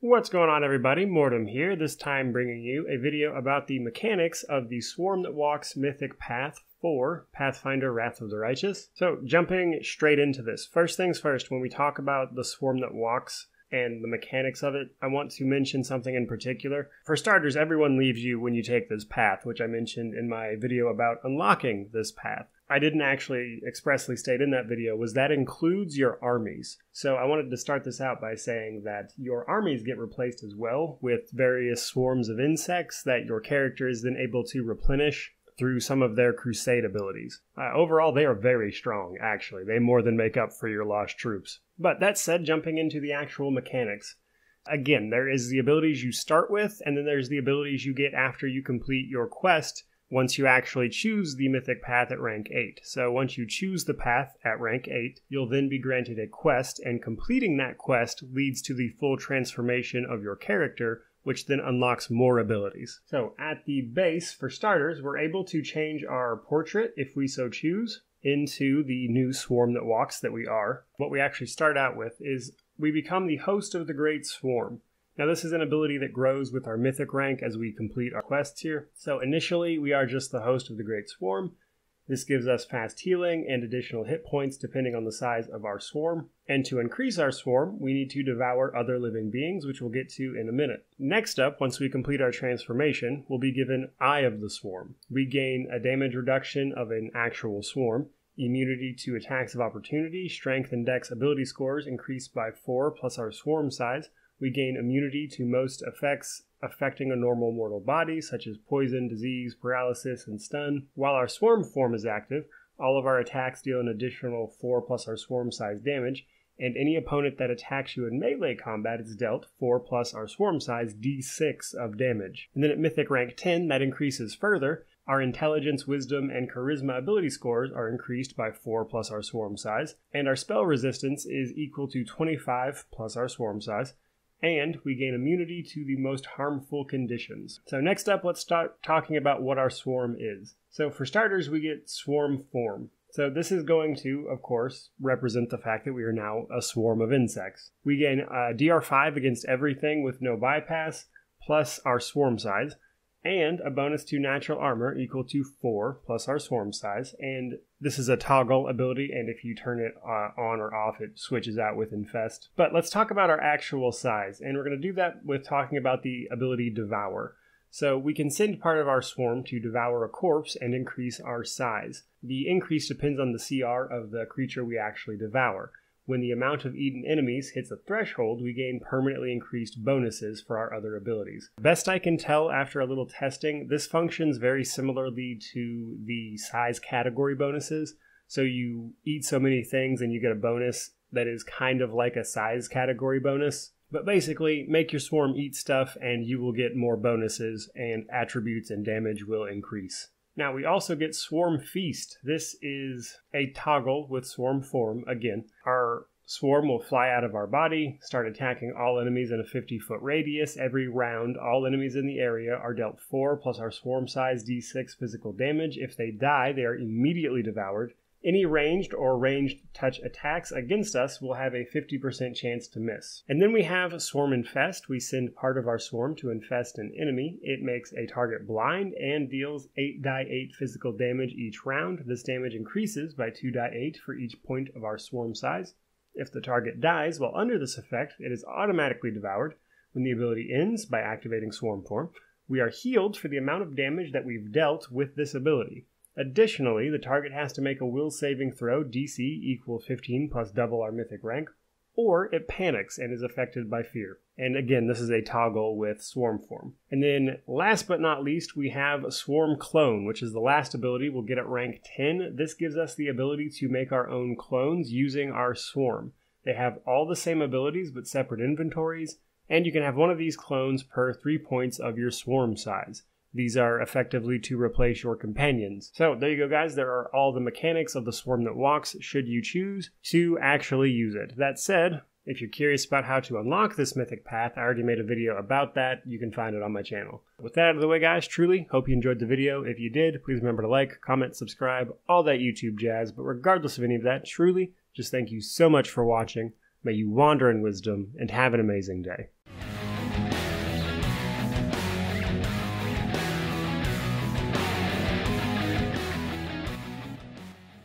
What's going on, everybody? Mortem here, this time bringing you a video about the mechanics of the Swarm-That-Walks Mythic Path for Pathfinder Wrath of the Righteous. So, jumping straight into this. First things first, when we talk about the Swarm That Walks and the mechanics of it, I want to mention something in particular. For starters, everyone leaves you when you take this path, which I mentioned in my video about unlocking this path. I didn't actually expressly state in that video was that includes your armies. So I wanted to start this out by saying that your armies get replaced as well with various swarms of insects that your character is then able to replenish through some of their crusade abilities. Overall, they are very strong, actually. They more than make up for your lost troops. But that said, jumping into the actual mechanics. Again, there is the abilities you start with, and then there's the abilities you get after you complete your quest once you actually choose the Mythic Path at rank 8. So once you choose the path at rank 8, you'll then be granted a quest, and completing that quest leads to the full transformation of your character, which then unlocks more abilities. So at the base, for starters, we're able to change our portrait, if we so choose, into the new Swarm That Walks that we are. What we actually start out with is we become the host of the Great Swarm. Now this is an ability that grows with our mythic rank as we complete our quests here. So initially we are just the host of the Great Swarm. This gives us fast healing and additional hit points depending on the size of our swarm. And to increase our swarm, we need to devour other living beings, which we'll get to in a minute. Next up, once we complete our transformation, we'll be given Eye of the Swarm. We gain a damage reduction of an actual swarm, immunity to attacks of opportunity, strength and dex ability scores increased by 4 plus our swarm size. We gain immunity to most effects affecting a normal mortal body, such as poison, disease, paralysis, and stun. While our swarm form is active, all of our attacks deal an additional 4 plus our swarm size damage, and any opponent that attacks you in melee combat is dealt 4 plus our swarm size d6 of damage. And then at mythic rank 10, that increases further. Our intelligence, wisdom, and charisma ability scores are increased by 4 plus our swarm size, and our spell resistance is equal to 25 plus our swarm size. And we gain immunity to the most harmful conditions. So next up, let's start talking about what our swarm is. So for starters, we get swarm form. So this is going to, of course, represent the fact that we are now a swarm of insects. We gain DR5 against everything with no bypass, plus our swarm size, and a bonus to natural armor equal to 4 plus our swarm size. And this is a toggle ability, and if you turn it on or off, it switches out with Infest. But let's talk about our actual size, and we're going to do that with talking about the ability Devour. So we can send part of our swarm to devour a corpse and increase our size. The increase depends on the CR of the creature we actually devour. When the amount of eaten enemies hits a threshold, we gain permanently increased bonuses for our other abilities. Best I can tell after a little testing, this functions very similarly to the size category bonuses. So you eat so many things and you get a bonus that is kind of like a size category bonus. But basically, make your swarm eat stuff and you will get more bonuses, and attributes and damage will increase. Now we also get Swarm Feast. This is a toggle with swarm form again. Our swarm will fly out of our body, start attacking all enemies in a 50-foot radius. Every round, all enemies in the area are dealt 4 plus our swarm size d6 physical damage. If they die, they are immediately devoured. Any ranged or ranged touch attacks against us will have a 50% chance to miss. And then we have Swarm Infest. We send part of our swarm to infest an enemy. It makes a target blind and deals 8d8 physical damage each round. This damage increases by 2d8 for each point of our swarm size. If the target dies while under this effect, it is automatically devoured. When the ability ends by activating swarm form, we are healed for the amount of damage that we've dealt with this ability. Additionally, the target has to make a will saving throw, DC equal 15 plus double our mythic rank, or it panics and is affected by fear. And again, this is a toggle with swarm form. And then last but not least, we have Swarm Clone, which is the last ability we'll get at rank 10. This gives us the ability to make our own clones using our swarm. They have all the same abilities but separate inventories, and you can have one of these clones per 3 points of your swarm size. These are effectively to replace your companions. So there you go, guys. There are all the mechanics of the Swarm That Walks should you choose to actually use it. That said, if you're curious about how to unlock this mythic path, I already made a video about that. You can find it on my channel. With that out of the way, guys, truly hope you enjoyed the video. If you did, please remember to like, comment, subscribe, all that YouTube jazz. But regardless of any of that, truly, just thank you so much for watching. May you wander in wisdom and have an amazing day.